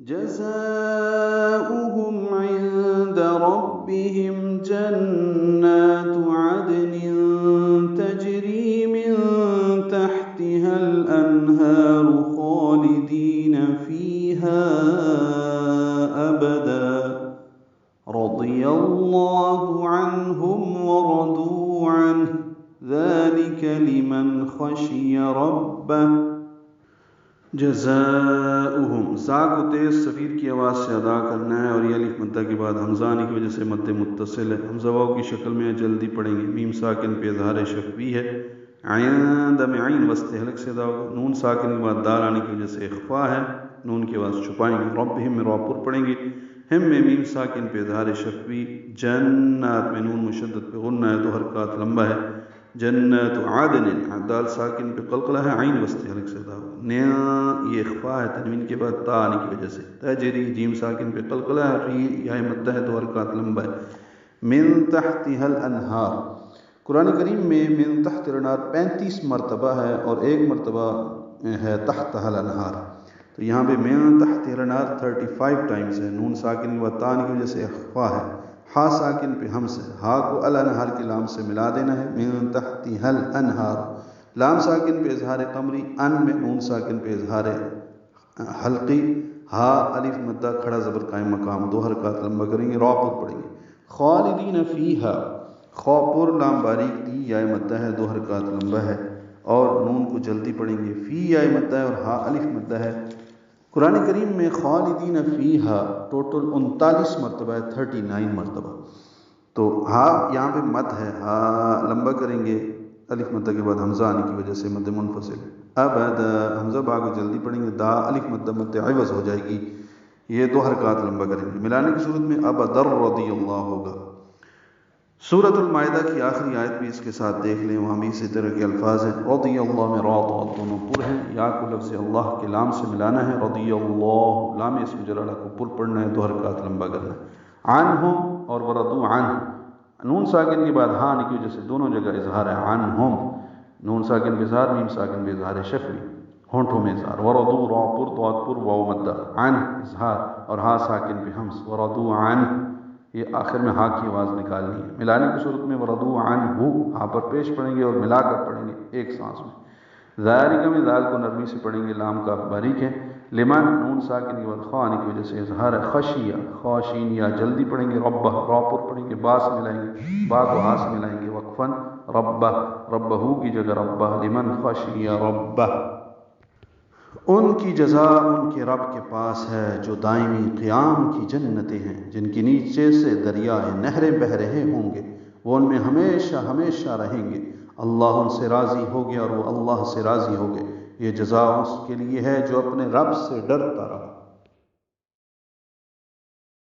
جزاؤهم عند ربهم جنات عدن تجري من تحتها الأنهار خالدين فيها أبدا رضي الله عنهم ورضوا عنه ذلك لمن خشي ربه جزاؤہم زا کو تیز صفیر کی آواز سے ادا کرنا ہے، اور یہ الف مدہ کے بعد حمزہ آنے کی وجہ سے مد متصل ہے، حمزہ واو کی شکل میں جلدی پڑھیں گے، میم ساکن پہ اظہار شفوی ہے، عند میں عین وسط حلق سے ادا ہوگا، نون ساکن کے بعد دال آنے کی وجہ سے اخفا ہے، نون کی آواز چھپائیں گے، ربہم میں راپور پڑھیں گے، ہم میں میم ساکن پہ اظہار شفوی، جنات میں نون مشدد پہ غنہ ہے، دو حرکات لمبا ہے، جنت عدن دال ساکن پہ قلقلہ ہے، عین وسط حلق سے ادا ہوگا، یہ اخفا ہے تنوین کے بعد تا آنے کی وجہ سے، تجری جیم ساکن پہ قلقلہ ہے، ری یا مدہ ہے، دو حرکات لمبا ہے، من تحتها الانہار، قرآن کریم میں من تحت الانہار 35 مرتبہ ہے اور ایک مرتبہ ہے تحتها الانہار، تو یہاں پہ من تحت الانہار 35 ٹائمز ہے، نون ساکن کے بعد تا آنے کی وجہ سے اخفا ہے، ہا ساکن پہ ہم سے، ہا کو الانہار کی لام سے ملا دینا ہے، من تحتها الانہار، لام ساکن پہ اظہار قمری، ان میں نون ساکن پہ اظہار حلقی، ہا الف مدہ کھڑا زبر قائم مقام، دو حرکات لمبا کریں گے، را پر پڑھیں گے، خالدین فیہا، خا پر لام باریک دی یا مدہ ہے، دو حرکات لمبا ہے، اور نون کو جلدی پڑھیں گے، فی یا مدہ ہے اور ہا الف مدہ ہے، قرآن کریم میں خالدین فیہا ٹوٹل 39 مرتبہ ہے، 39 مرتبہ، تو ہا یہاں پہ مد ہے، ہا لمبا کریں گے، الف مدہ کے بعد حمزہ آنے کی وجہ سے مد منفصل، ابدا حمزہ با کو جلدی پڑھیں گے، دا الف مدہ مد عوض ہو جائے گی، یہ دو حرکات لمبا کریں گے، ملانے کی صورت میں ابدر رضی اللہ ہوگا۔ سورۃ المائدہ کی آخری آیت بھی اس کے ساتھ دیکھ لیں، وہاں بھی اسی طرح کے الفاظ ہیں، رضی اللہ میں را دونوں پر ہیں، یا کو لفظ اللہ کے لام سے ملانا ہے، رضی اللہ لام اسم جلالہ کو پر پڑھنا ہے، دو حرکات لمبا کرنا ہے، عنہم اور ورضوا عنہ، نون ساکن کے بعد ہاں آنے کی وجہ سے دونوں جگہ اظہار ہے، عنہم نون ساکن پہ اظہار، میم ساکن پہ اظہار شفوی، ہونٹوں میں اظہار، ورضوا را پر ضاد پر واو مدہ، عنہ اظہار اور ہا ساکن پہ ہمس، ورضوا عنہ یہ آخر میں ہا کی آواز نکالنی ہے، ملانے کی صورت میں ورضوا عنہ ہا پر پیش پڑھیں گے اور ملا کر پڑھیں گے ایک سانس میں، ذالک میں ذال کو نرمی سے پڑھیں گے، لام کا باریک ہے، لمن نون ساکن کی بعد خا آنے کی وجہ سے اظہار ہے، خشیہ خاشین یا جلدی پڑھیں گے، ربہ را پر پڑھیں گے، با سے ملائیں گے، با کو ہا سے ملائیں گے، وقفاً ربہ ربہو کی جگہ ربہ، لمن خشیہ ربہ، ان کی جزا ان کے رب کے پاس ہے جو دائمی قیام کی جنتیں ہیں، جن کے نیچے سے دریائے نہریں بہہ رہے ہوں گے، وہ ان میں ہمیشہ ہمیشہ رہیں گے، اللہ ان سے راضی ہو گیا اور وہ اللہ سے راضی ہو گئے، یہ جزا اس کے لیے ہے جو اپنے رب سے ڈرتا رہا۔